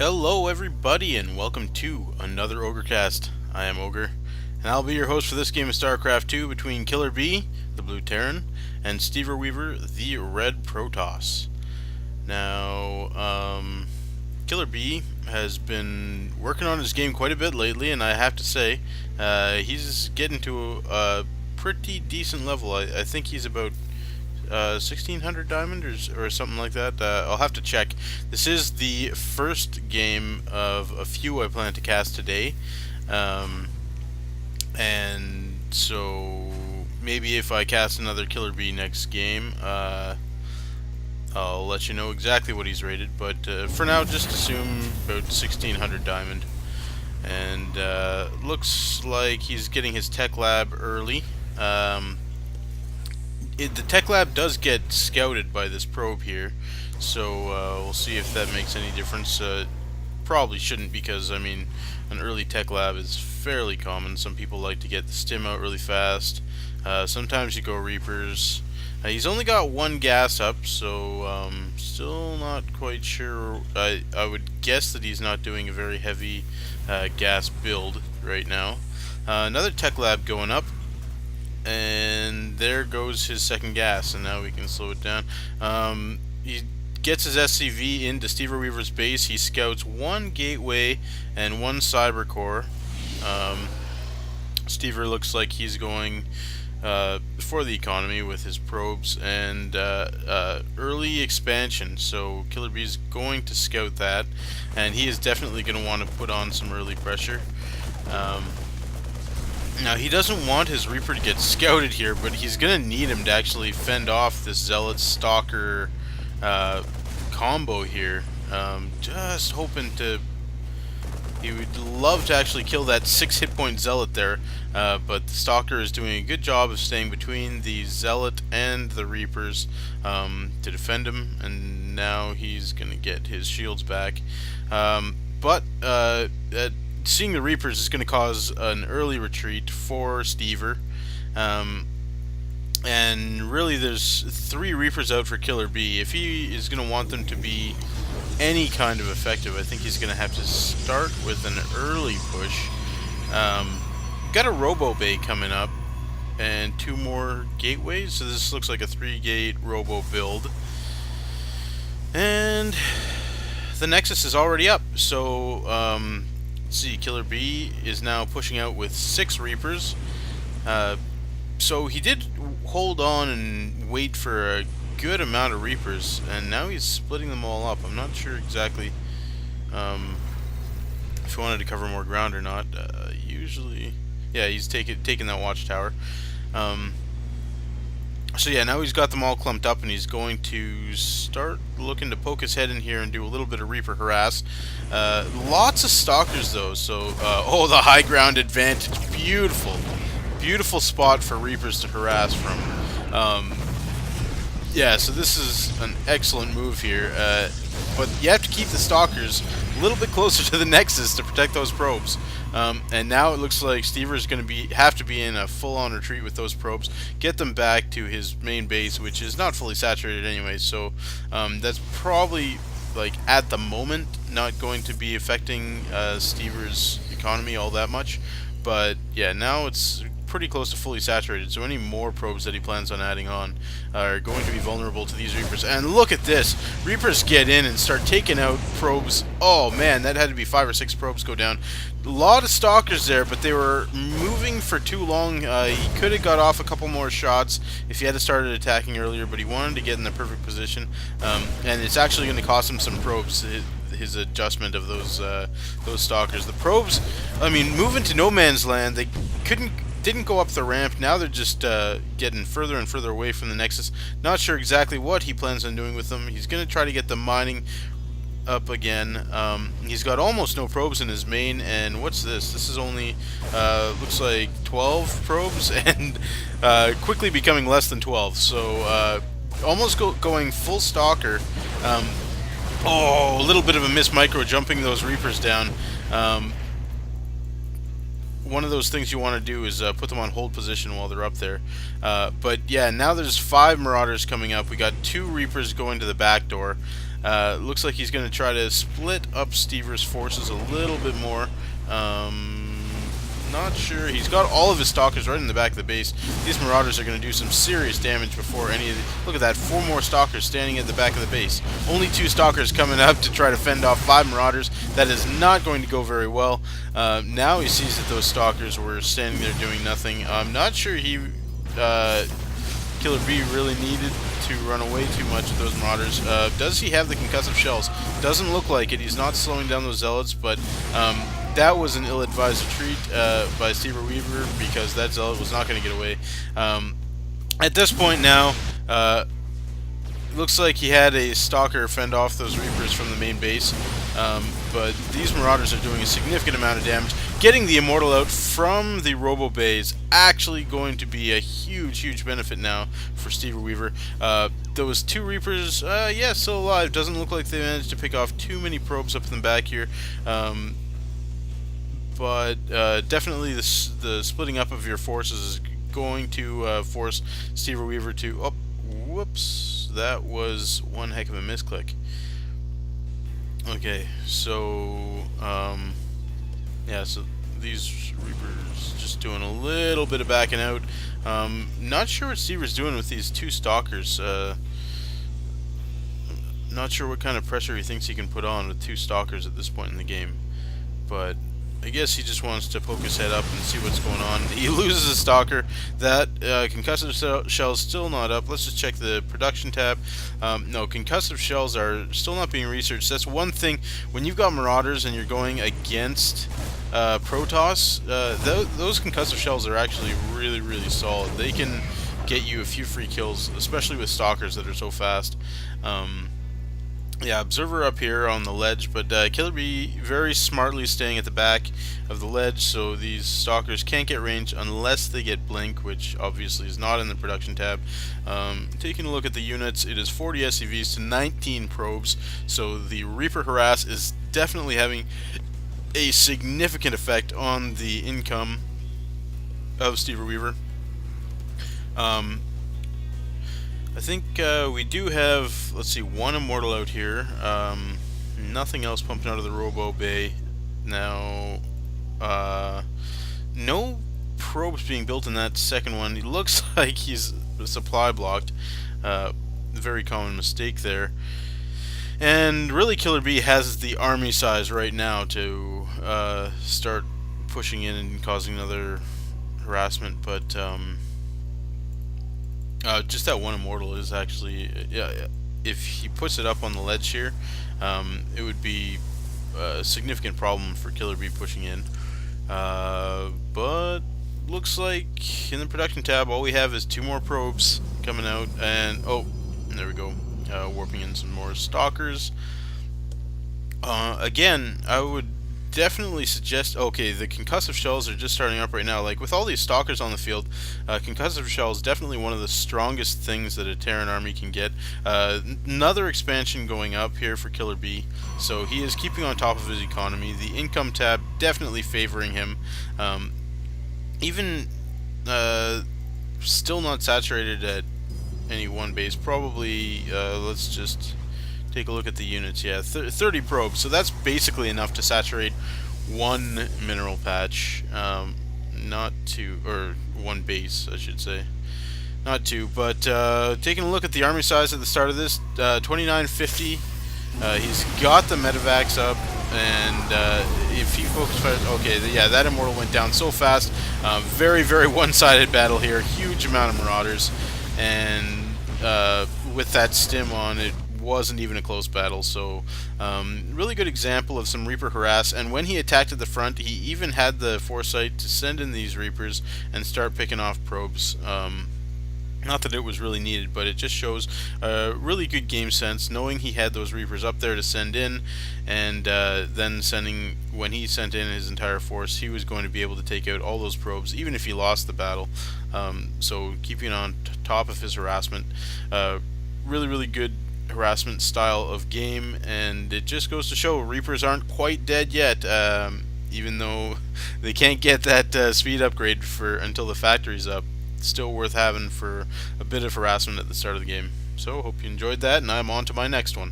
Hello everybody and welcome to another Ogrecast. I am Ogre, and I'll be your host for this game of StarCraft 2 between KillerB, the Blue Terran, and steverweaver, the Red Protoss. Now, KillerB has been working on his game quite a bit lately, and I have to say, he's getting to a pretty decent level. I think he's about 1600 diamond or something like that. I'll have to check. This is the first game of a few I plan to cast today, and so maybe if I cast another KillerB next game, I'll let you know exactly what he's rated. But for now, just assume about 1600 diamond. And looks like he's getting his tech lab early. The tech lab does get scouted by this probe here, so we'll see if that makes any difference. Probably shouldn't, because I mean, an early tech lab is fairly common. Some people like to get the stim out really fast. Sometimes you go Reapers. He's only got one gas up, so still not quite sure. I would guess that he's not doing a very heavy gas build right now. Another tech lab going up. And there goes his second gas, and now we can slow it down. He gets his SCV into steverweaver's base. He scouts one gateway and one cyber core. Stever looks like he's going for the economy with his probes and early expansion. So KillerB is going to scout that, and he is definitely going to want to put on some early pressure. Now, he doesn't want his Reaper to get scouted here, but he's going to need him to actually fend off this Zealot Stalker combo here. Just hoping to... He would love to actually kill that 6 hit point Zealot there, but the Stalker is doing a good job of staying between the Zealot and the Reapers to defend him, and now he's going to get his shields back. Seeing the Reapers is going to cause an early retreat for Stever. And really there's 3 Reapers out for KillerB. If he is going to want them to be any kind of effective, I think he's going to have to start with an early push. Got a Robo Bay coming up and 2 more gateways, so this looks like a 3-gate Robo build. And the Nexus is already up, so see, KillerB is now pushing out with 6 Reapers. So he did hold on and wait for a good amount of Reapers, and now he's splitting them all up. I'm not sure exactly if he wanted to cover more ground or not. Usually, yeah, he's taking that watchtower. So yeah, now he's got them all clumped up, and he's going to start looking to poke his head in here and do a little bit of Reaper harass. Lots of Stalkers though, so oh, the high ground advantage, beautiful spot for Reapers to harass from. Yeah, so this is an excellent move here, but you have to keep the Stalkers a little bit closer to the Nexus to protect those probes. And now it looks like Stever is going to have to be in a full-on retreat with those probes, get them back to his main base, which is not fully saturated anyway. So that's probably, like, at the moment, not going to be affecting Stever's economy all that much. But yeah, now it's pretty close to fully saturated, so any more probes that he plans on adding on are going to be vulnerable to these Reapers. And look at this! Reapers get in and start taking out probes. Oh man, that had to be 5 or 6 probes go down. A lot of Stalkers there, but they were moving for too long. He could have got off a couple more shots if he had started attacking earlier, but he wanted to get in the perfect position. And it's actually going to cost him some probes, his adjustment of those Stalkers. The probes, I mean, moving to no man's land, they didn't go up the ramp. Now they're just getting further and further away from the Nexus. Not sure exactly what he plans on doing with them. He's going to try to get the mining up again. He's got almost no probes in his main, and what's this? This is only, looks like 12 probes, and quickly becoming less than 12. So almost going full Stalker. Oh, a little bit of a miss micro jumping those Reapers down. One of those things you want to do is put them on hold position while they're up there. But yeah, now there's 5 Marauders coming up. We got 2 Reapers going to the back door. Looks like he's going to try to split up Stever's forces a little bit more. Not sure. He's got all of his stalkers right in the back of the base. These marauders are going to do some serious damage before any of the... Look at that, 4 more stalkers standing at the back of the base. Only 2 stalkers coming up to try to fend off 5 marauders. That is not going to go very well. Now he sees that those stalkers were standing there doing nothing. I'm not sure he... KillerB really needed to run away too much of those marauders. Does he have the concussive shells? Doesn't look like it. He's not slowing down those zealots, but that was an ill-advised retreat by steverweaver, because that zealot was not going to get away. At this point now, looks like he had a stalker fend off those reapers from the main base, but these marauders are doing a significant amount of damage. Getting the immortal out from the robo bay is actually going to be a huge benefit now for steverweaver. Those 2 reapers, yeah, still alive. Doesn't look like they managed to pick off too many probes up in the back here. But definitely the splitting up of your forces is going to force steverweaver to... Oh, whoops. That was one heck of a misclick. Okay, so... yeah, so these reapers just doing a little bit of backing out. Not sure what Stever's doing with these 2 stalkers. Not sure what kind of pressure he thinks he can put on with 2 stalkers at this point in the game. But I guess he just wants to poke his head up and see what's going on. He loses a stalker. That concussive shell's still not up. Let's just check the production tab. No, concussive shells are still not being researched. That's one thing. When you've got marauders and you're going against Protoss, those concussive shells are actually really solid. They can get you a few free kills, especially with stalkers that are so fast. Yeah, observer up here on the ledge, but KillerB very smartly staying at the back of the ledge, so these stalkers can't get range unless they get blink, which obviously is not in the production tab. Taking a look at the units, it is 40 SCVs to 19 probes, so the Reaper Harass is definitely having a significant effect on the income of steverweaver. I think we do have, let's see, 1 immortal out here. Nothing else pumping out of the robo bay. Now, no probes being built in that second one. It looks like he's supply blocked. Very common mistake there. And really, KillerB has the army size right now to start pushing in and causing another harassment, but just that 1 immortal is actually, yeah, if he puts it up on the ledge here, it would be a significant problem for KillerB pushing in. But looks like in the production tab, all we have is 2 more probes coming out, and oh, there we go, warping in some more stalkers. Again, I would definitely suggest, okay, the concussive shells are just starting up right now. Like, with all these stalkers on the field, concussive shells is definitely one of the strongest things that a Terran army can get. Another expansion going up here for KillerB, so he is keeping on top of his economy. The income tab definitely favoring him. Even still not saturated at any one base. Probably, let's just take a look at the units. Yeah, 30 probes, so that's basically enough to saturate 1 mineral patch. Not 2, or 1 base, I should say. Not 2, but taking a look at the army size at the start of this, 2950. He's got the medevacs up, and if he focus fires, okay, yeah, that immortal went down so fast. Very one-sided battle here. Huge amount of marauders, and with that stim on, it wasn't even a close battle. So really good example of some Reaper harass, and when he attacked at the front, he even had the foresight to send in these Reapers and start picking off probes. Not that it was really needed, but it just shows really good game sense, knowing he had those Reapers up there to send in, and then when he sent in his entire force, he was going to be able to take out all those probes, even if he lost the battle. So keeping on top of his harassment, really good harassment style of game, and it just goes to show Reapers aren't quite dead yet, even though they can't get that speed upgrade until the factory's up. Still worth having for a bit of harassment at the start of the game. So hope you enjoyed that, and I'm on to my next one.